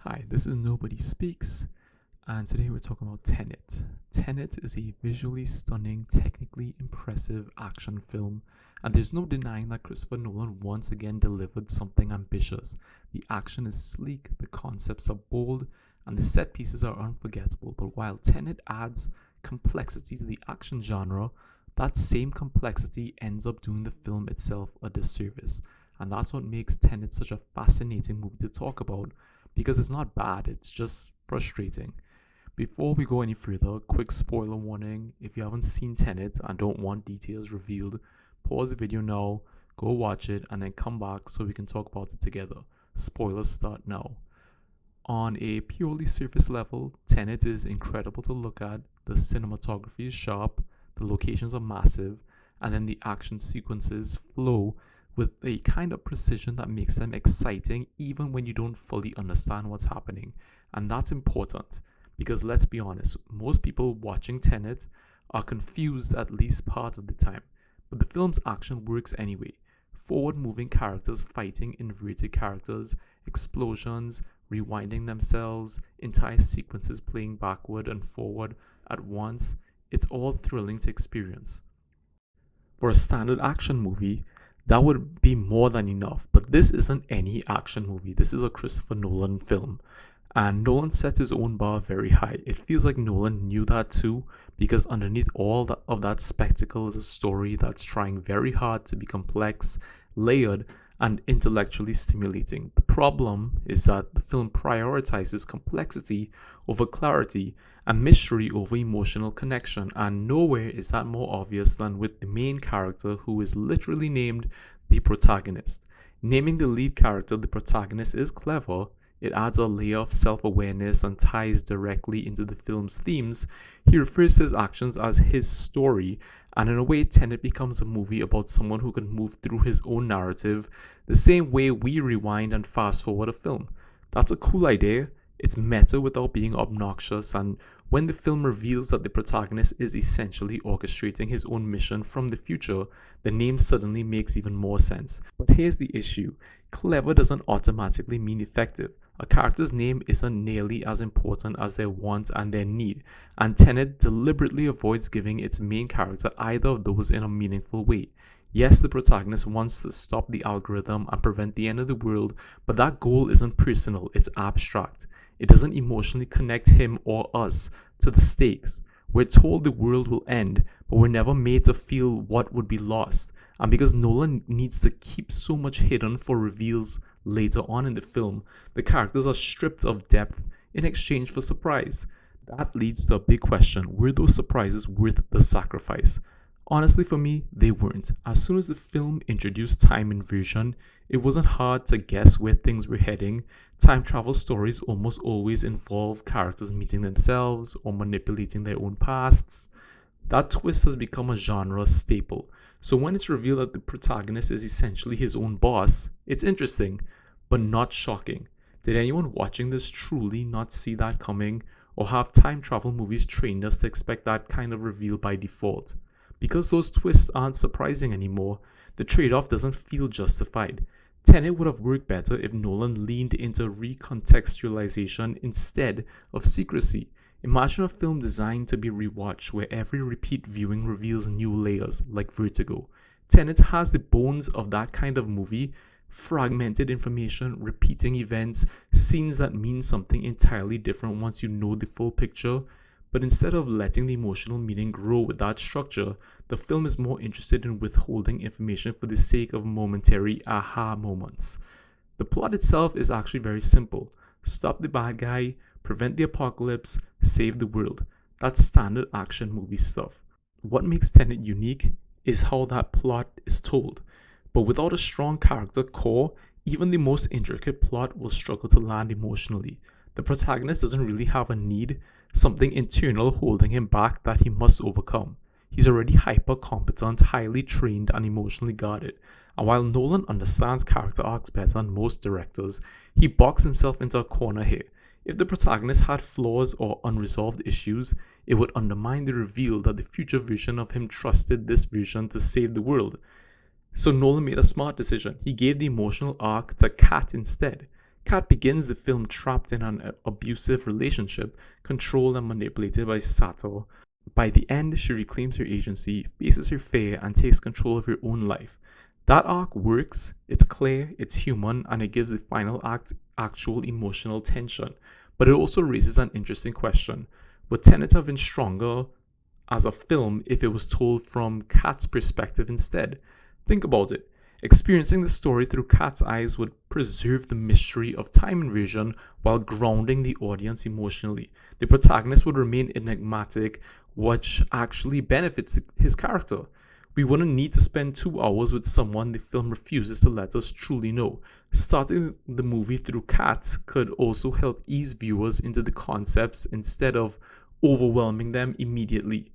Hi, this is Nobody Speaks, and today we're talking about Tenet. Tenet is a visually stunning, technically impressive action film, and there's no denying that Christopher Nolan once again delivered something ambitious. The action is sleek, the concepts are bold, and the set pieces are unforgettable. But while Tenet adds complexity to the action genre, that same complexity ends up doing the film itself a disservice. And that's what makes Tenet such a fascinating movie to talk about because it's not bad, it's just frustrating. Before we go any further, quick spoiler warning: if you haven't seen Tenet and don't want details revealed, pause the video now, go watch it, and then come back so we can talk about it together. Spoilers start now. On a purely surface level, Tenet is incredible to look at, the cinematography is sharp, the locations are massive, and then the action sequences flow with a kind of precision that makes them exciting even when you don't fully understand what's happening. And that's important because let's be honest, most people watching Tenet are confused at least part of the time. But the film's action works anyway. Forward moving characters fighting inverted characters, explosions, rewinding themselves, entire sequences playing backward and forward at once. It's all thrilling to experience. For a standard action movie, that would be more than enough. But this isn't any action movie. This is a Christopher Nolan film. And Nolan set his own bar very high. It feels like Nolan knew that too, because underneath all of that spectacle is a story that's trying very hard to be complex, layered, and intellectually stimulating. The problem is that the film prioritizes complexity over clarity and mystery over emotional connection, and nowhere is that more obvious than with the main character, who is literally named the protagonist. Naming the lead character the protagonist is clever. It adds a layer of self-awareness and ties directly into the film's themes. He refers to his actions as his story, and in a way, Tenet becomes a movie about someone who can move through his own narrative the same way we rewind and fast forward a film. That's a cool idea. It's meta without being obnoxious, and when the film reveals that the protagonist is essentially orchestrating his own mission from the future, the name suddenly makes even more sense. But here's the issue: clever doesn't automatically mean effective. A character's name isn't nearly as important as their want and their need, and Tenet deliberately avoids giving its main character either of those in a meaningful way. Yes, the protagonist wants to stop the algorithm and prevent the end of the world, but that goal isn't personal, it's abstract. It doesn't emotionally connect him or us to the stakes. We're told the world will end, but we're never made to feel what would be lost. And because Nolan needs to keep so much hidden for reveals later on in the film, the characters are stripped of depth in exchange for surprise. That leads to a big question: were those surprises worth the sacrifice? Honestly, for me, they weren't. As soon as the film introduced time inversion, it wasn't hard to guess where things were heading. Time travel stories almost always involve characters meeting themselves or manipulating their own pasts. That twist has become a genre staple. So when it's revealed that the protagonist is essentially his own boss, it's interesting, but not shocking. Did anyone watching this truly not see that coming? Or have time travel movies trained us to expect that kind of reveal by default? Because those twists aren't surprising anymore, the trade-off doesn't feel justified. Tenet would have worked better if Nolan leaned into recontextualization instead of secrecy. Imagine a film designed to be rewatched where every repeat viewing reveals new layers, like Vertigo. Tenet has the bones of that kind of movie: fragmented information, repeating events, scenes that mean something entirely different once you know the full picture. But instead of letting the emotional meaning grow with that structure, the film is more interested in withholding information for the sake of momentary aha moments. The plot itself is actually very simple: stop the bad guy, prevent the apocalypse, save the world. That's standard action movie stuff. What makes Tenet unique is how that plot is told. But without a strong character core, even the most intricate plot will struggle to land emotionally. The protagonist doesn't really have a need, something internal holding him back that he must overcome. He's already hyper competent, highly trained, and emotionally guarded. And while Nolan understands character arcs better than most directors, he boxed himself into a corner here. If the protagonist had flaws or unresolved issues, it would undermine the reveal that the future version of him trusted this vision to save the world. So Nolan made a smart decision. He gave the emotional arc to Kat instead. Kat begins the film trapped in an abusive relationship, controlled and manipulated by Sato. By the end, she reclaims her agency, faces her fear, and takes control of her own life. That arc works, it's clear, it's human, and it gives the final act actual emotional tension. But it also raises an interesting question. Would Tenet have been stronger as a film if it was told from Kat's perspective instead? Think about it. Experiencing the story through Kat's eyes would preserve the mystery of time inversion while grounding the audience emotionally. The protagonist would remain enigmatic, which actually benefits his character. We wouldn't need to spend 2 hours with someone the film refuses to let us truly know. Starting the movie through Kat could also help ease viewers into the concepts instead of overwhelming them immediately.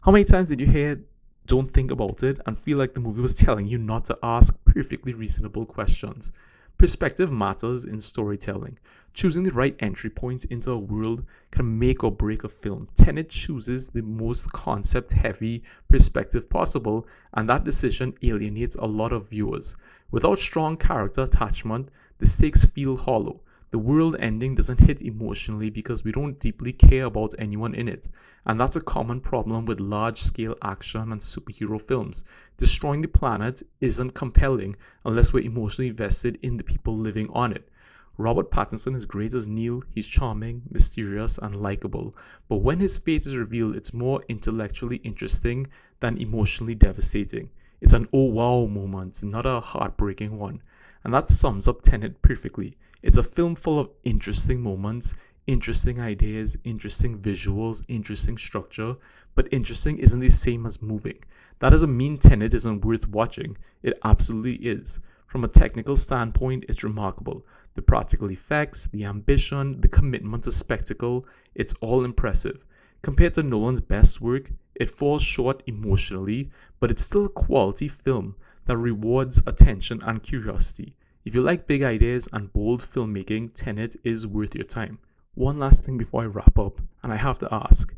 How many times did you hear don't think about it and feel like the movie was telling you not to ask perfectly reasonable questions? Perspective matters in storytelling. Choosing the right entry point into a world can make or break a film. Tenet chooses the most concept heavy perspective possible, and that decision alienates a lot of viewers. Without strong character attachment, the stakes feel hollow. The world ending doesn't hit emotionally because we don't deeply care about anyone in it. And that's a common problem with large scale action and superhero films. Destroying the planet isn't compelling unless we're emotionally invested in the people living on it. Robert Pattinson is great as Neil, he's charming, mysterious, and likable. But when his fate is revealed, it's more intellectually interesting than emotionally devastating. It's an oh wow moment, not a heartbreaking one. And that sums up Tenet perfectly. It's a film full of interesting moments, interesting ideas, interesting visuals, interesting structure, but interesting isn't the same as moving. That doesn't mean Tenet isn't worth watching. It absolutely is. From a technical standpoint, it's remarkable. The practical effects, the ambition, the commitment to spectacle, it's all impressive. Compared to Nolan's best work, it falls short emotionally, but it's still a quality film that rewards attention and curiosity. If you like big ideas and bold filmmaking, Tenet is worth your time. One last thing before I wrap up, and I have to ask,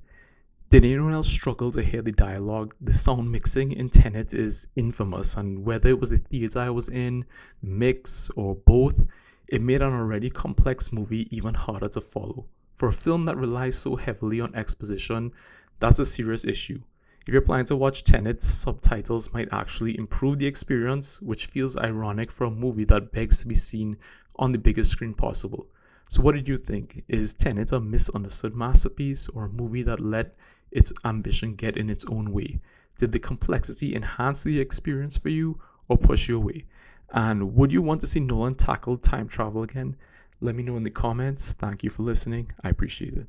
did anyone else struggle to hear the dialogue? The sound mixing in Tenet is infamous, and whether it was the theater I was in, mix, or both, it made an already complex movie even harder to follow. For a film that relies so heavily on exposition, that's a serious issue. If you're planning to watch Tenet, subtitles might actually improve the experience, which feels ironic for a movie that begs to be seen on the biggest screen possible. So what did you think? Is Tenet a misunderstood masterpiece or a movie that let its ambition get in its own way? Did the complexity enhance the experience for you or push you away? And would you want to see Nolan tackle time travel again? Let me know in the comments. Thank you for listening. I appreciate it.